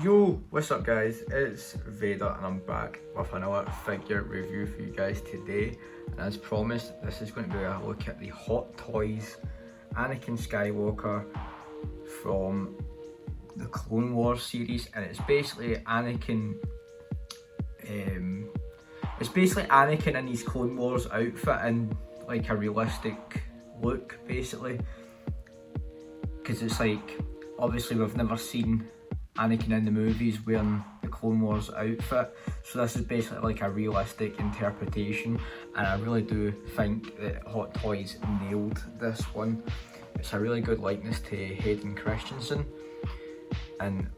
Yo, what's up guys? It's Vader and I'm back with another figure review for you guys today. And as promised, this is going to be a look at the Hot Toys Anakin Skywalker from the Clone Wars series. And it's basically Anakin, in his Clone Wars outfit in like a realistic look basically. Because it's like, obviously we've never seen Anakin in the movies wearing the Clone Wars outfit, so this is basically like a realistic interpretation, and I really do think that Hot Toys nailed this one. It's a really good likeness to Hayden Christensen, and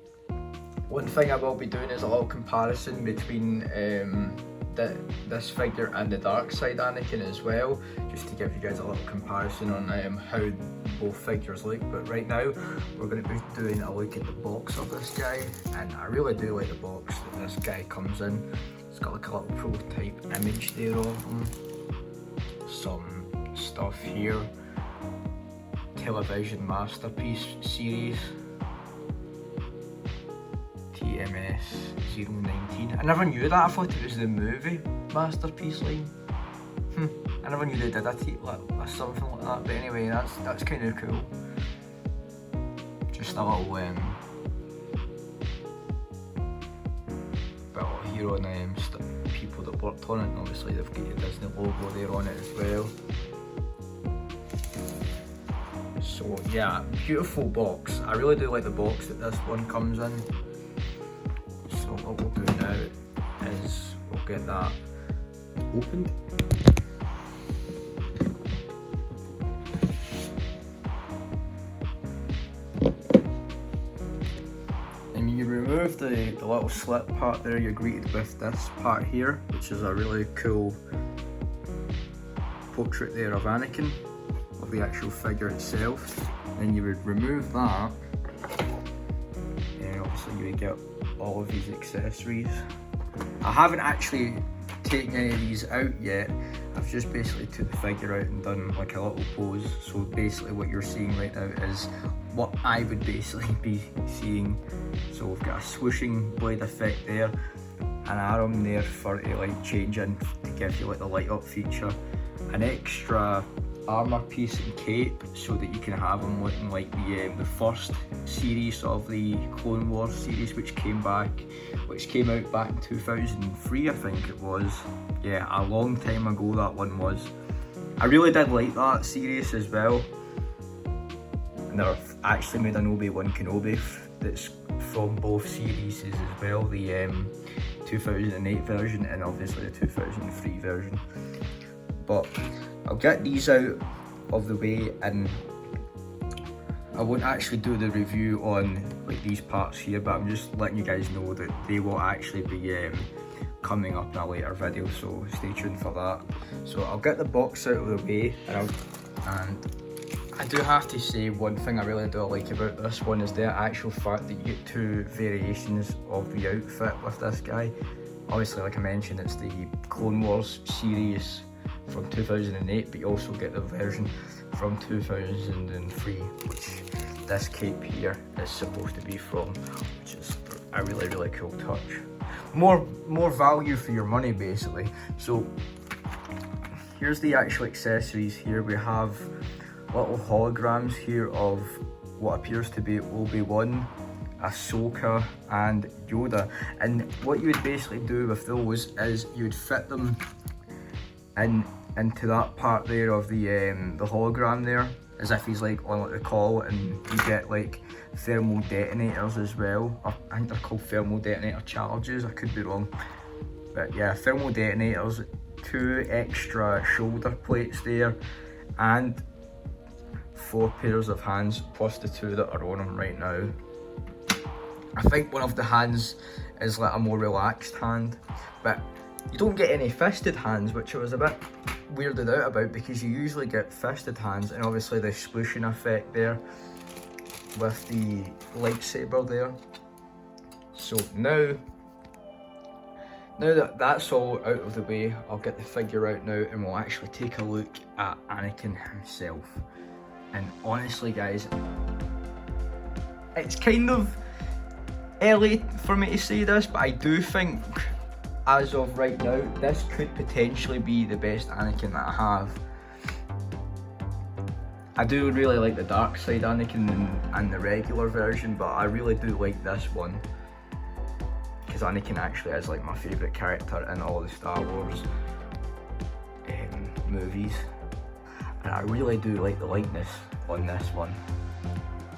one thing I will be doing is a little comparison between this figure and the dark side Anakin as well, just to give you guys a little comparison on how both figures look. But right now we're going to be doing a look at the box of this guy, and I really do like the box that this guy comes in. It's got like a little prototype image there of him, some stuff here, television masterpiece series, TMS 019. I never knew that. I thought it was the movie masterpiece line. I never knew they did a something like that. But anyway, that's kind of cool. Just a little bit here on people that worked on it. And obviously they've got the Disney logo there on it as well. So yeah, beautiful box. I really do like the box that this one comes in. So what we'll do now is we'll get that opened. And you remove the little slit part there, you're greeted with this part here, which is a really cool portrait there of Anakin, of the actual figure itself. Then you would remove that, and obviously you would get all of these accessories. I haven't actually taken any of these out yet. I've just basically took the figure out and done like a little pose. So basically what you're seeing right now is what I would basically be seeing. So we've got a swooshing blade effect there, an arm there for to like change in to give you like the light up feature, an extra armor piece and cape so that you can have them looking like the first series of the Clone Wars series, which came out back in 2003, I think it was. Yeah, a long time ago that one was. I really did like that series as well. And they've actually made an Obi-Wan Kenobi that's from both series as well, the 2008 version and obviously the 2003 version. But I'll get these out of the way, and I won't actually do the review on like these parts here, but I'm just letting you guys know that they will actually be coming up in a later video, so stay tuned for that. So I'll get the box out of the way, and I do have to say one thing I really do like about this one is the actual fact that you get two variations of the outfit with this guy. Obviously, like I mentioned, it's the Clone Wars series from 2008, but you also get the version from 2003, which this cape here is supposed to be from, which is a really cool touch. More value for your money basically. So here's the actual accessories here. We have little holograms here of what appears to be Obi-Wan, Ahsoka and Yoda, and what you would basically do with those is you would fit them into that part there of the hologram there, as if he's like on like the call, and you get like thermal detonators as well. I think they're called thermal detonator charges, I could be wrong, but yeah, thermal detonators, two extra shoulder plates there, and 4 pairs of hands plus the 2 that are on him right now. I think one of the hands is like a more relaxed hand, but you don't get any fisted hands, which I was a bit weirded out about, because you usually get fisted hands, and obviously the swooshing effect there with the lightsaber there. So now that that's all out of the way, I'll get the figure out now and we'll actually take a look at Anakin himself. And honestly guys, it's kind of early for me to say this, but I do think, as of right now, this could potentially be the best Anakin that I have. I do really like the dark side Anakin and the regular version, but I really do like this one. Because Anakin actually is like my favourite character in all the Star Wars movies. And I really do like the likeness on this one.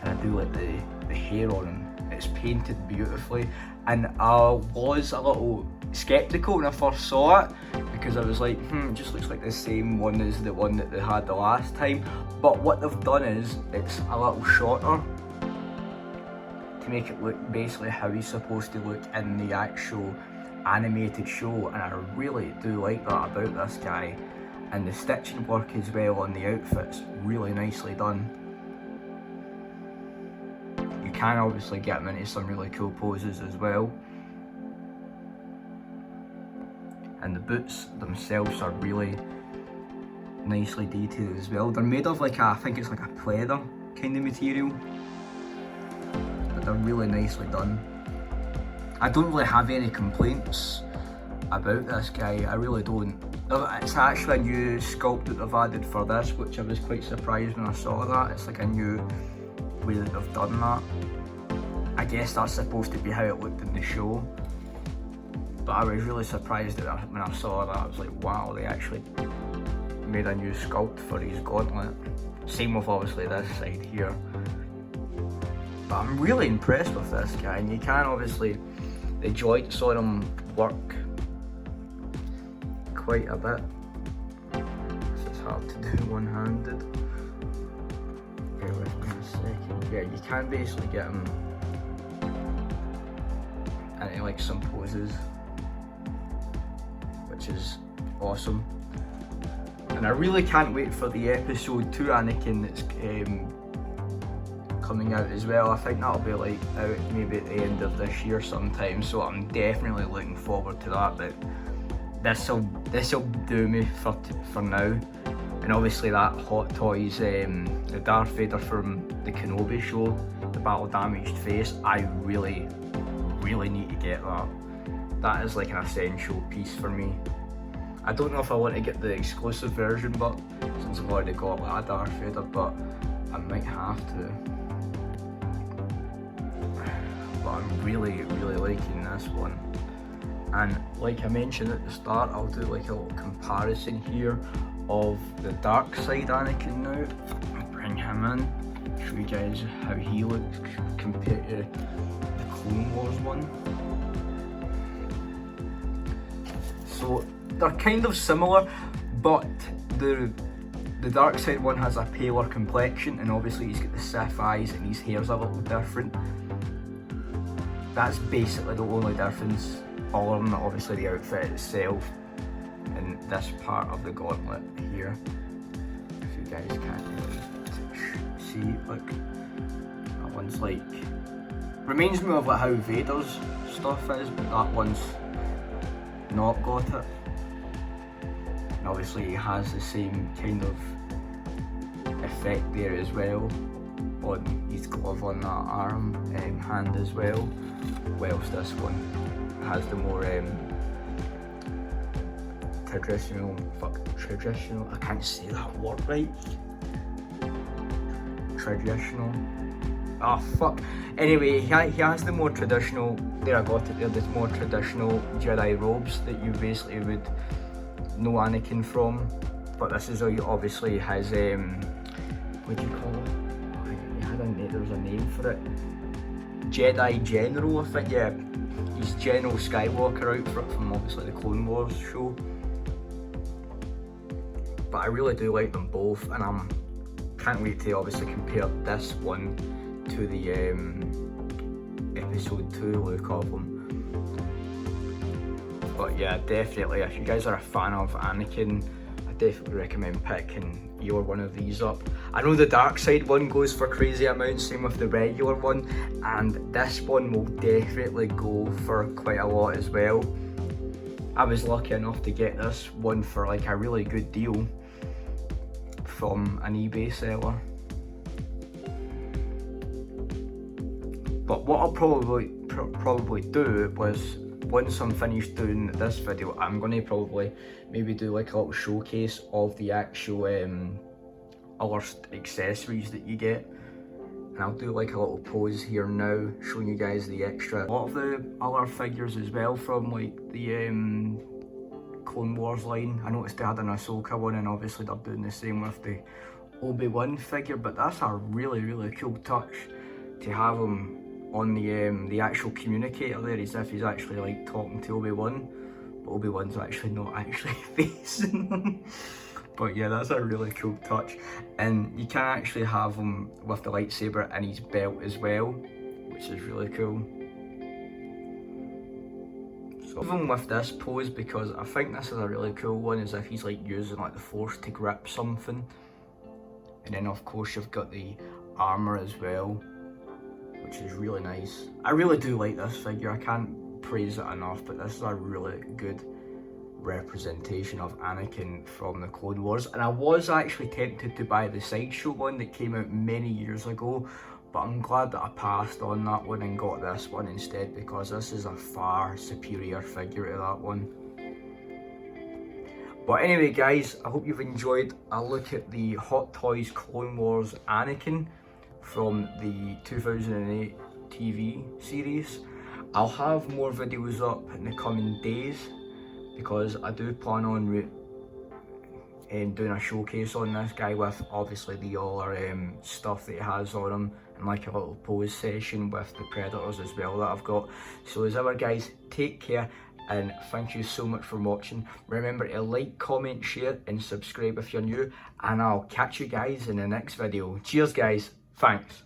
And I do like the hair on him. It's painted beautifully. And I was a little skeptical when I first saw it, because I was like, it just looks like the same one as the one that they had the last time. But what they've done is, it's a little shorter to make it look basically how he's supposed to look in the actual animated show, and I really do like that about this guy. And the stitching work as well on the outfit's really nicely done. You can obviously get him into some really cool poses as well. And the boots themselves are really nicely detailed as well. They're made of like I think it's like a pleather kind of material, but they're really nicely done. I don't really have any complaints about this guy, I really don't. It's actually a new sculpt that they've added for this, which I was quite surprised when I saw that. It's like a new way that they've done that. I guess that's supposed to be how it looked in the show, but I was really surprised that when I saw that. I was like, wow, they actually made a new sculpt for his gauntlet. Same with obviously this side here. But I'm really impressed with this guy, and you can obviously, the joints on him work quite a bit. This is hard to do one-handed. Bear with me a second. Yeah, you can basically get him into like some poses, which is awesome. And I really can't wait for the episode 2 Anakin that's coming out as well. I think that'll be like out maybe at the end of this year sometime, so I'm definitely looking forward to that. But this'll do me for now. And obviously that Hot Toys, the Darth Vader from the Kenobi show, the battle damaged face, I really need to get that. That is like an essential piece for me. I don't know if I want to get the exclusive version, but since I've already got like a Darth Vader, but I might have to. But I'm really liking this one. And like I mentioned at the start, I'll do like a little comparison here of the dark side Anakin now. I'll bring him in, show you guys how he looks compared to the Clone Wars one. So they're kind of similar, but the dark side one has a paler complexion, and obviously he's got the Sith eyes and his hair's a little different. That's basically the only difference. All of them, obviously the outfit itself and this part of the gauntlet here. If you guys can't really see, look, that one's like, reminds me of like how Vader's stuff is, but that one's not got it. And obviously he has the same kind of effect there as well on his glove on that arm and hand as well, whilst this one has the more traditional, I can't say that word right. Traditional. Oh fuck. Anyway, he has the more traditional, there I got it there, the more traditional Jedi robes that you basically would know Anakin from. But this is obviously his, what do you call it? There was a name for it. Jedi General, I think, yeah. He's General Skywalker outfit from obviously the Clone Wars show. But I really do like them both, and I can't wait to obviously compare this one to the episode 2 look of them. But yeah, definitely, if you guys are a fan of Anakin, I definitely recommend picking your one of these up. I know the dark side one goes for crazy amounts, same with the regular one, and this one will definitely go for quite a lot as well. I was lucky enough to get this one for like a really good deal from an eBay seller. But what I'll probably do was, once I'm finished doing this video, I'm gonna probably maybe do like a little showcase of the actual other accessories that you get. And I'll do like a little pose here now, showing you guys the extra, a lot of the other figures as well from like the Clone Wars line. I noticed they had an Ahsoka one, and obviously they're doing the same with the Obi-Wan figure, but that's a really cool touch to have him on the actual communicator there, as if he's actually like talking to Obi-Wan, but Obi-Wan's actually not actually facing him. But yeah, that's a really cool touch. And you can actually have him with the lightsaber in his belt as well, which is really cool. So even with this pose, because I think this is a really cool one, is if he's like using like the Force to grip something. And then of course you've got the armor as well, which is really nice. I really do like this figure, I can't praise it enough, but this is a really good representation of Anakin from the Clone Wars. And I was actually tempted to buy the Sideshow one that came out many years ago, but I'm glad that I passed on that one and got this one instead, because this is a far superior figure to that one. But anyway guys, I hope you've enjoyed a look at the Hot Toys Clone Wars Anakin from the 2008 TV series. I'll have more videos up in the coming days, because I do plan on doing a showcase on this guy with obviously the other stuff that he has on him, and like a little pose session with the Predators as well that I've got. So as ever guys, take care, and thank you so much for watching. Remember to like, comment, share and subscribe if you're new, and I'll catch you guys in the next video. Cheers guys, thanks.